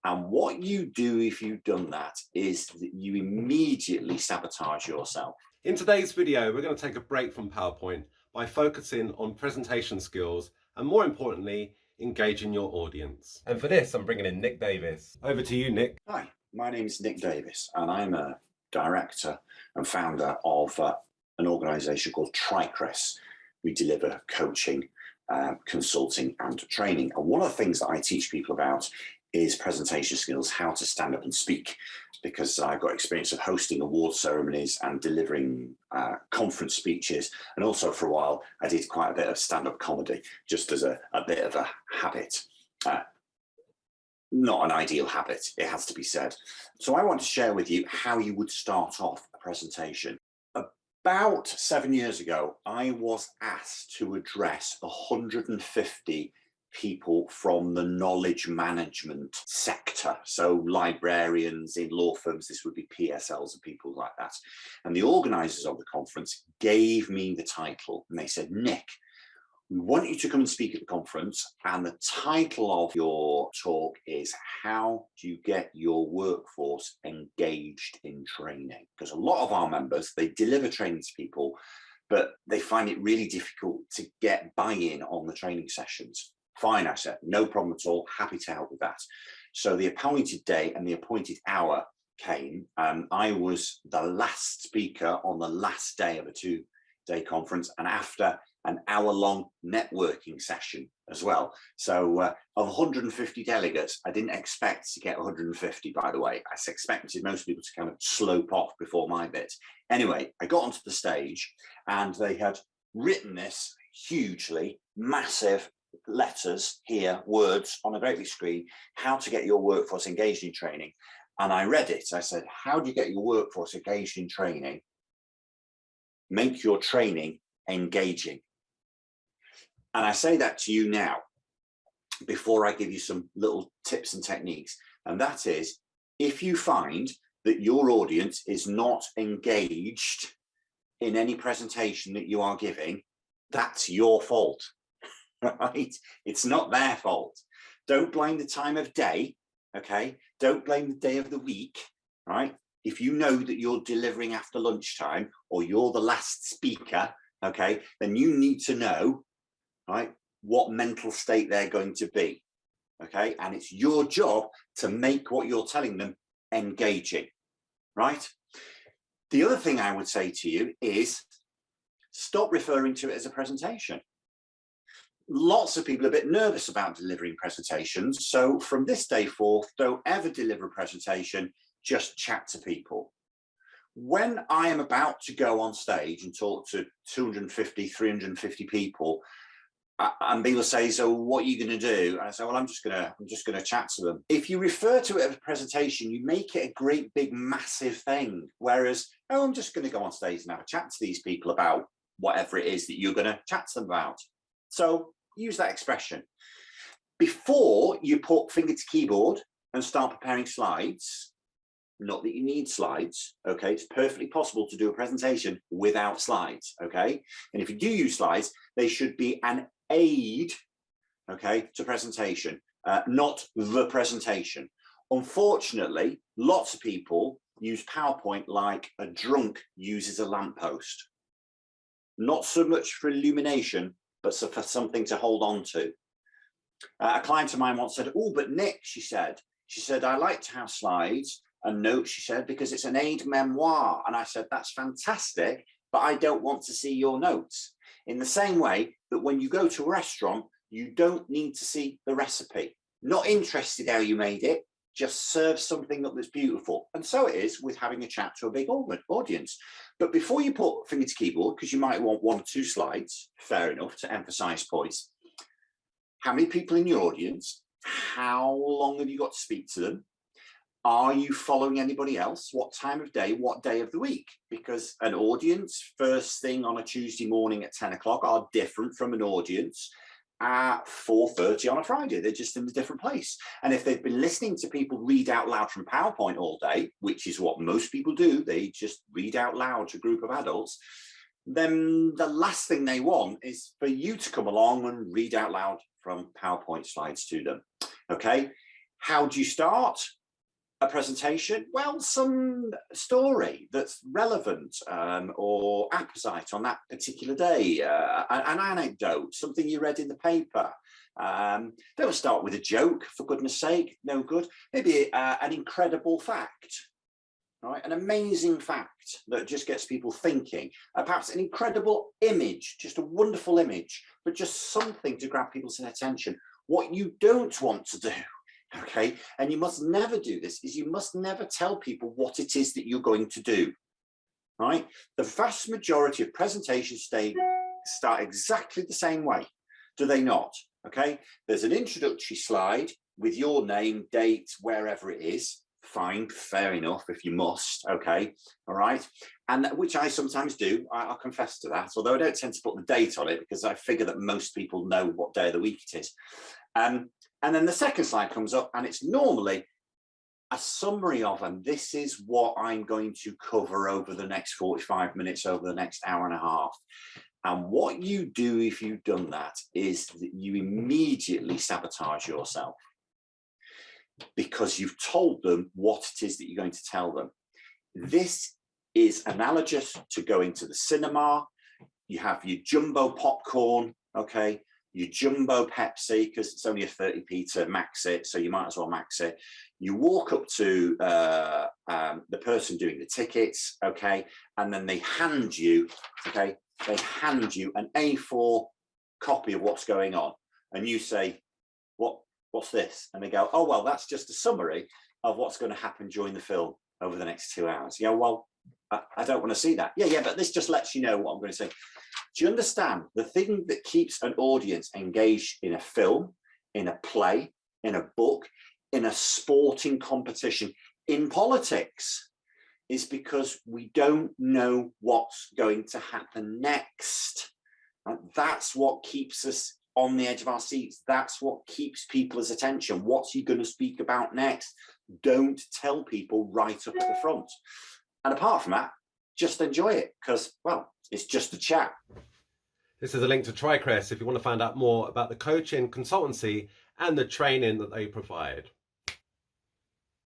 And what you do if you've done that is that you immediately sabotage yourself. In today's video, we're going to take a break from PowerPoint by focusing on presentation skills and, more importantly, engaging your audience. And for this, I'm bringing in Nick Davies. Over to you, Nick. Hi, my name is Nick Davies, and I'm a director and founder of an organisation called Tricres. We deliver coaching, consulting and training. And one of the things that I teach people about is presentation skills, how to stand up and speak, because I've got experience of hosting award ceremonies and delivering conference speeches. And also for a while, I did quite a bit of stand-up comedy, just as a bit of a habit. Not an ideal habit, it has to be said. So I want to share with you how you would start off a presentation. About 7 years ago, I was asked to address 150 people from the knowledge management sector. So librarians in law firms, this would be PSLs and people like that. And the organisers of the conference gave me the title and they said, Nick, we want you to come and speak at the conference, and the title of your talk is how do you get your workforce engaged in training? Because a lot of our members, they deliver training to people, but they find it really difficult to get buy-in on the training sessions. Fine, I said, no problem at all, happy to help with that. So the appointed day and the appointed hour came. I was the last speaker on the last day of a two-day conference, and after an hour-long networking session as well. So of 150 delegates, I didn't expect to get 150, by the way. I expected most people to kind of slope off before my bit. Anyway, I got onto the stage and they had written this hugely massive letters here, words on a great big screen, how to get your workforce engaged in training. And I read it. I said, how do you get your workforce engaged in training? Make your training engaging. And I say that to you now, before I give you some little tips and techniques. And that is, if you find that your audience is not engaged in any presentation that you are giving, that's your fault, right? It's not their fault. Don't blame the time of day, okay? Don't blame the day of the week, right? If you know that you're delivering after lunchtime or you're the last speaker, okay, then you need to know, right, what mental state they're going to be, okay? And it's your job to make what you're telling them engaging, right? The other thing I would say to you is stop referring to it as a presentation. Lots of people are a bit nervous about delivering presentations. So from this day forth, don't ever deliver a presentation, just chat to people. When I am about to go on stage and talk to 250, 350 people, and people say, so what are you going to do? And I say, well, I'm just going to chat to them. If you refer to it as a presentation, you make it a great big massive thing. Whereas, oh, I'm just going to go on stage and have a chat to these people about whatever it is that you're going to chat to them about. So use that expression. Before you put finger to keyboard and start preparing slides, not that you need slides, okay? It's perfectly possible to do a presentation without slides, okay? And if you do use slides, they should be an aid, okay, to presentation, not the presentation. Unfortunately, lots of people use PowerPoint like a drunk uses a lamppost. Not so much for illumination, but for something to hold on to. A client of mine once said, oh, but Nick, she said, I like to have slides and notes, she said, because it's an aid memoir. And I said, that's fantastic, but I don't want to see your notes. In the same way that when you go to a restaurant, you don't need to see the recipe. Not interested how you made it, just serve something that was beautiful. And so it is with having a chat to a big audience. But before you put finger to keyboard, because you might want 1 or 2 slides, fair enough, to emphasize points. How many people in your audience? How long have you got to speak to them? Are you following anybody else? What time of day, what day of the week? Because an audience first thing on a Tuesday morning at 10 o'clock are different from an audience at 4:30 on a Friday. They're just in a different place. And if they've been listening to people read out loud from PowerPoint all day, which is what most people do, they just read out loud to a group of adults, then the last thing they want is for you to come along and read out loud from PowerPoint slides to them. Okay? How do you start a presentation? Well, some story that's relevant or apposite on that particular day, an anecdote, something you read in the paper. Don't start with a joke, for goodness sake, no good. Maybe an incredible fact, right? An amazing fact that just gets people thinking. Perhaps an incredible image, just a wonderful image, but just something to grab people's attention. What you don't want to do, okay, and you must never do this, is you must never tell people what it is that you're going to do, right? The vast majority of presentations start exactly the same way, do they not? Okay, there's an introductory slide with your name, date, wherever it is. Fine, fair enough, if you must, okay, all right, and which I sometimes do, I'll confess to that, although I don't tend to put the date on it because I figure that most people know what day of the week it is. And then the second slide comes up and it's normally a summary of, and this is what I'm going to cover over the next 45 minutes, over the next hour and a half. And what you do if you've done that is that you immediately sabotage yourself, because you've told them what it is that you're going to tell them. This is analogous to going to the cinema. You have your jumbo popcorn, okay, your jumbo Pepsi, because it's only a 30p to max it, so you might as well max it. You walk up to the person doing the tickets, okay, and then they hand you, okay, they hand you an A4 copy of what's going on, and you say, what's this? And they go, oh, well, that's just a summary of what's going to happen during the film over the next 2 hours. You go, well, I don't want to see that. Yeah, but this just lets you know what I'm going to say. Do you understand? The thing that keeps an audience engaged in a film, in a play, in a book, in a sporting competition, in politics, is because we don't know what's going to happen next. And that's what keeps us on the edge of our seats. That's what keeps people's attention. What's he going to speak about next? Don't tell people right up at the front. And apart from that, just enjoy it, because, well, it's just a chat. This is a link to Tricres if you want to find out more about the coaching, consultancy, and the training that they provide.